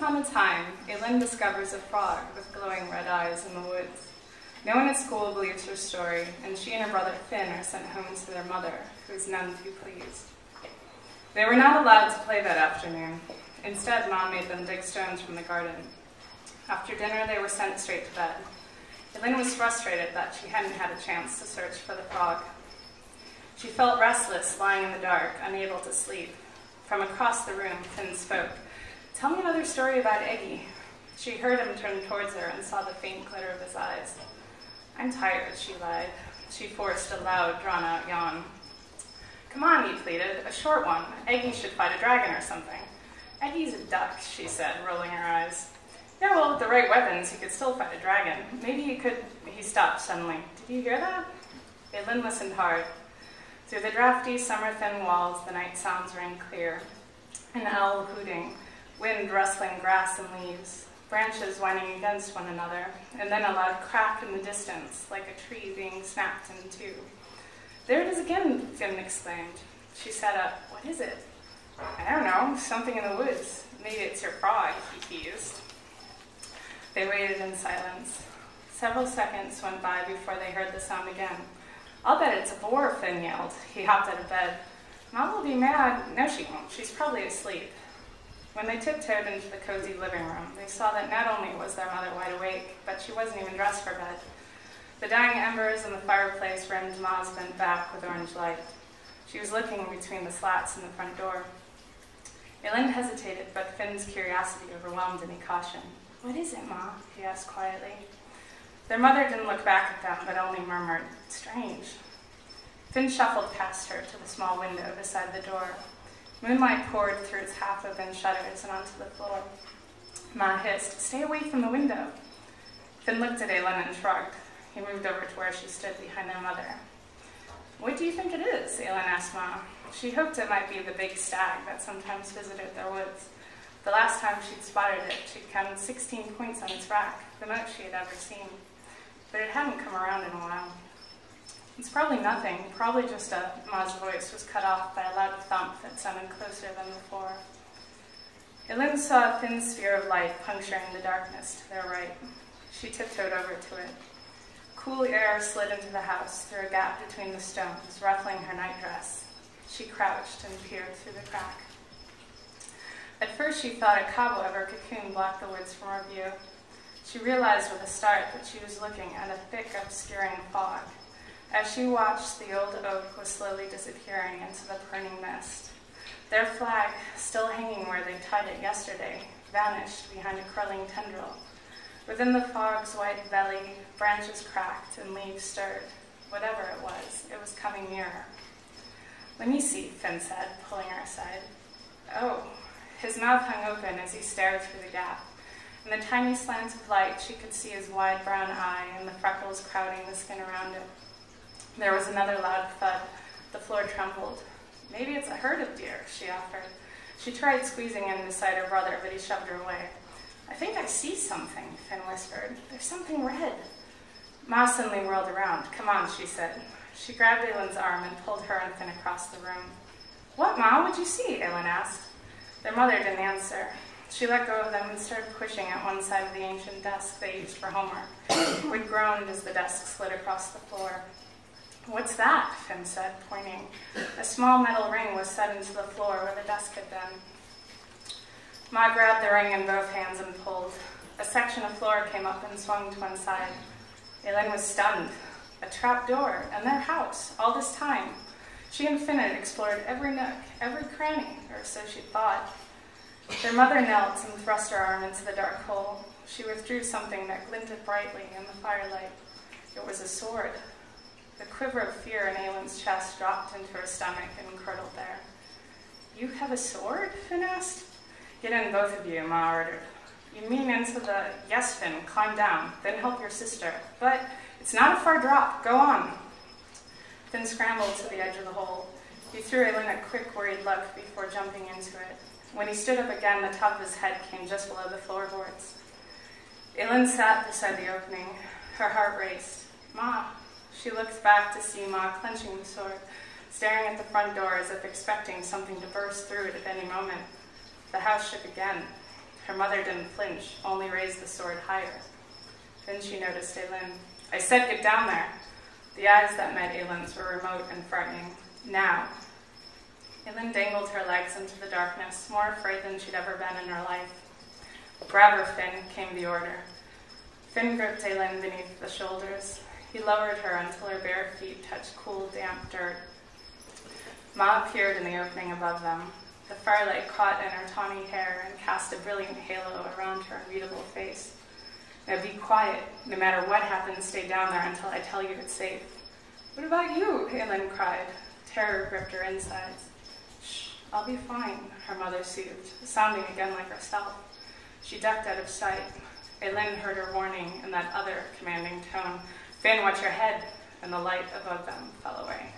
upon a time, Aylin discovers a frog with glowing red eyes in the woods. No one at school believes her story, and she and her brother Finn are sent home to their mother, who is none too pleased. They were not allowed to play that afternoon. Instead, Mom made them dig stones from the garden. After dinner, they were sent straight to bed. Aylin was frustrated that she hadn't had a chance to search for the frog. She felt restless, lying in the dark, unable to sleep. From across the room, Finn spoke. "Tell me another story about Eggy." She heard him turn towards her and saw the faint glitter of his eyes. "I'm tired," she lied. She forced a loud, drawn-out yawn. "Come on," he pleaded, "a short one. Eggy should fight a dragon or something." "Eggy's a duck," she said, rolling her eyes. "Yeah, well, with the right weapons, he could still fight a dragon. Maybe he could—" He stopped suddenly. "Did you hear that?" Aylin listened hard. Through the drafty, summer-thin walls, the night sounds rang clear. An owl hooting, wind rustling grass and leaves, branches whining against one another, and then a loud crack in the distance, like a tree being snapped in two. "There it is again," Finn exclaimed. She sat up. "What is it?" "I don't know, something in the woods. Maybe it's your frog," he teased. They waited in silence. Several seconds went by before they heard the sound again. "I'll bet it's a boar," Finn yelled. He hopped out of bed. "Mom will be mad." "No, she won't. She's probably asleep." When they tiptoed into the cozy living room, they saw that not only was their mother wide awake, but she wasn't even dressed for bed. The dying embers in the fireplace rimmed Ma's bent back with orange light. She was looking between the slats in the front door. Aylin hesitated, but Finn's curiosity overwhelmed any caution. "What is it, Ma?" he asked quietly. Their mother didn't look back at them, but only murmured, "Strange." Finn shuffled past her to the small window beside the door. Moonlight poured through its half-open shutters and onto the floor. Ma hissed, "Stay away from the window." Finn looked at Aylin and shrugged. He moved over to where she stood behind their mother. "What do you think it is?" Aylin asked Ma. She hoped it might be the big stag that sometimes visited their woods. The last time she'd spotted it, she'd counted 16 points on its rack, the most she had ever seen. But it hadn't come around in a while. "It's probably nothing, probably just a..." Ma's voice was cut off by a loud thump that sounded closer than before. Aylin saw a thin sphere of light puncturing the darkness to their right. She tiptoed over to it. Cool air slid into the house through a gap between the stones, ruffling her nightdress. She crouched and peered through the crack. At first she thought a cobweb or cocoon blocked the woods from her view. She realized with a start that she was looking at a thick, obscuring fog. As she watched, the old oak was slowly disappearing into the burning mist. Their flag, still hanging where they tied it yesterday, vanished behind a curling tendril. Within the fog's white belly, branches cracked and leaves stirred. Whatever it was coming nearer. "Let me see," Finn said, pulling her aside. "Oh." His mouth hung open as he stared through the gap. In the tiny slant of light, she could see his wide brown eye and the freckles crowding the skin around it. There was another loud thud. The floor trembled. "Maybe it's a herd of deer," she offered. She tried squeezing in beside her brother, but he shoved her away. "I think I see something," Finn whispered. "There's something red." Ma suddenly whirled around. "Come on," she said. She grabbed Aylin's arm and pulled her and Finn across the room. "What, Ma? What'd you see?" Aylin asked. Their mother didn't answer. She let go of them and started pushing at one side of the ancient desk they used for homework. It groaned as the desk slid across the floor. "What's that?" Finn said, pointing. A small metal ring was set into the floor where the desk had been. Ma grabbed the ring in both hands and pulled. A section of floor came up and swung to one side. Aylin was stunned. A trap door, and their house, all this time. She and Finn had explored every nook, every cranny, or so she thought. Their mother knelt and thrust her arm into the dark hole. She withdrew something that glinted brightly in the firelight. It was a sword. The quiver of fear in Aylin's chest dropped into her stomach and curdled there. "You have a sword?" Finn asked. "Get in, both of you," Ma ordered. "You mean into the..." "Yes, Finn, climb down, then help your sister. But it's not a far drop. Go on." Finn scrambled to the edge of the hole. He threw Aylin a quick, worried look before jumping into it. When he stood up again, the top of his head came just below the floorboards. Aylin sat beside the opening. Her heart raced. "Ma." She looked back to see Ma clenching the sword, staring at the front door as if expecting something to burst through it at any moment. The house shook again. Her mother didn't flinch, only raised the sword higher. Then she noticed Aylin. "I said get down there." The eyes that met Aylin's were remote and frightening. "Now." Aylin dangled her legs into the darkness, more afraid than she'd ever been in her life. "Grab her, Finn," came the order. Finn gripped Aylin beneath the shoulders. He lowered her until her bare feet touched cool, damp dirt. Ma appeared in the opening above them. The firelight caught in her tawny hair and cast a brilliant halo around her unreadable face. "Now be quiet. No matter what happens, stay down there until I tell you it's safe." "What about you?" Aylin cried. Terror gripped her insides. "Shh, I'll be fine," her mother soothed, sounding again like herself. She ducked out of sight. Aylin heard her warning in that other commanding tone. "Finn, watch your head," and the light above them fell away.